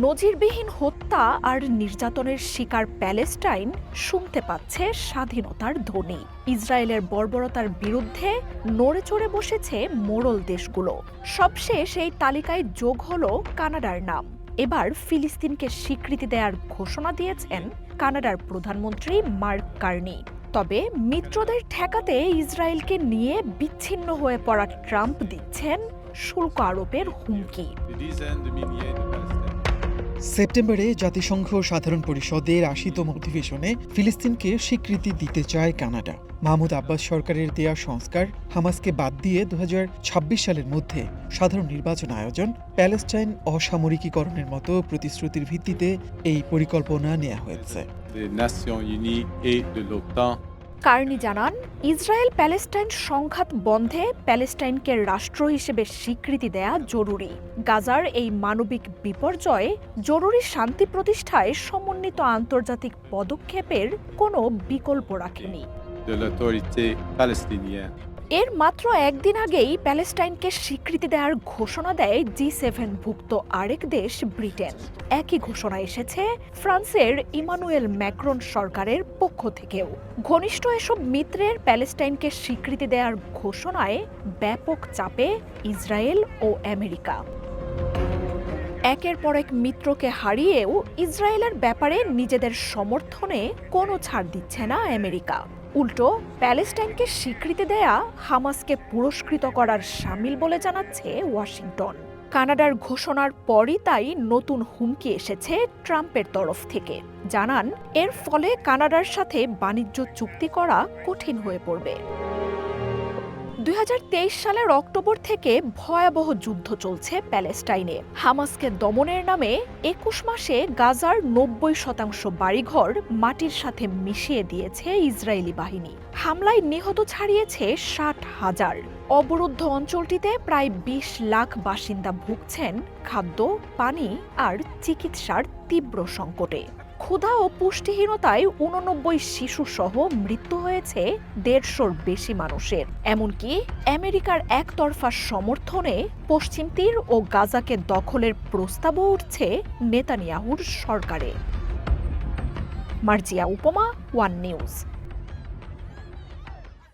নজিরবিহীন হত্যা আর নির্যাতনের শিকার প্যালেস্টাইন শুনতে পাচ্ছে স্বাধীনতার ধ্বনি। ইসরায়েলের বর্বরতার বিরুদ্ধে নড়ে চড়ে বসেছে মোড়ল দেশগুলো। সবশেষ এই তালিকায় যোগ হলো কানাডার নাম। এবার ফিলিস্তিনকে স্বীকৃতি দেওয়ার ঘোষণা দিয়েছেন কানাডার প্রধানমন্ত্রী মার্ক কার্নি। তবে মিত্রদের ঠেকাতে ইসরায়েলকে নিয়ে বিচ্ছিন্ন হয়ে পড়া ট্রাম্প দিচ্ছেন শুল্ক আরোপের হুমকি। সেপ্টেম্বরে জাতিসংঘ সাধারণ পরিষদের ৮০তম অধিবেশনে ফিলিস্তিনকে স্বীকৃতি দিতে চায় কানাডা। মাহমুদ আব্বাস সরকারের দেয়া সংস্কার, হামাসকে বাদ দিয়ে ২০২৬ সালের মধ্যে সাধারণ নির্বাচন আয়োজন, প্যালেস্টাইন অসামরিকীকরণের মতো প্রতিশ্রুতির ভিত্তিতে এই পরিকল্পনা নেওয়া হয়েছে। কার্নি জানান, ইসরায়েল প্যালেস্টাইন সংঘাত বন্ধে প্যালেস্টাইনকে রাষ্ট্র হিসেবে স্বীকৃতি দেয়া জরুরি। গাজার এই মানবিক বিপর্যয়ে জরুরি শান্তি প্রতিষ্ঠায় সমন্বিত আন্তর্জাতিক পদক্ষেপের কোনো বিকল্প রাখেনি। এর মাত্র একদিন আগেই প্যালেস্টাইনকে স্বীকৃতি দেওয়ার ঘোষণা দেয় G7 ভুক্ত আরেক দেশ ব্রিটেন। একই ঘোষণা এসেছে ফ্রান্সের ইমানুয়েল ম্যাক্রন সরকারের পক্ষ থেকেও। ঘনিষ্ঠ এসব মিত্রের প্যালেস্টাইনকে স্বীকৃতি দেওয়ার ঘোষণায় ব্যাপক চাপে ইসরায়েল ও আমেরিকা। একের পর এক মিত্রকে হারিয়েও ইসরায়েলের ব্যাপারে নিজেদের সমর্থনে কোনো ছাড় দিচ্ছে না আমেরিকা। উল্টো প্যালেস্টাইনকে স্বীকৃতি দেয়া হামাসকে পুরস্কৃত করার শামিল বলে জানাচ্ছে ওয়াশিংটন। কানাডার ঘোষণার পরই তাই নতুন হুমকি এসেছে ট্রাম্পের তরফ থেকে। জানান, এর ফলে কানাডার সাথে বাণিজ্য চুক্তি করা কঠিন হয়ে পড়বে। ২০২৩ সালের অক্টোবর থেকে ভয়াবহ যুদ্ধ চলছে প্যালেস্টাইনে। হামাসকে দমনের নামে ২১ মাসে গাজার ৯০% বাড়িঘর মাটির সাথে মিশিয়ে দিয়েছে ইসরায়েলি বাহিনী। হামলায় নিহত ছাড়িয়েছে ৬০,০০০। অবরুদ্ধ অঞ্চলটিতে প্রায় ২০ লাখ বাসিন্দা ভুগছেন খাদ্য, পানি আর চিকিৎসার তীব্র সংকটে। ক্ষুধা ও পুষ্টিহীনতায় ৮৯ শিশুসহ মৃত্যু হয়েছে ১৫০'র বেশি মানুষের। এমনকি আমেরিকার একতরফা সমর্থনে পশ্চিম তীর ও গাজাকে দখলের প্রস্তাবও উঠছে নেতানিয়াহুর সরকারে। মার্জিয়া উপমা, ওয়ান নিউজ।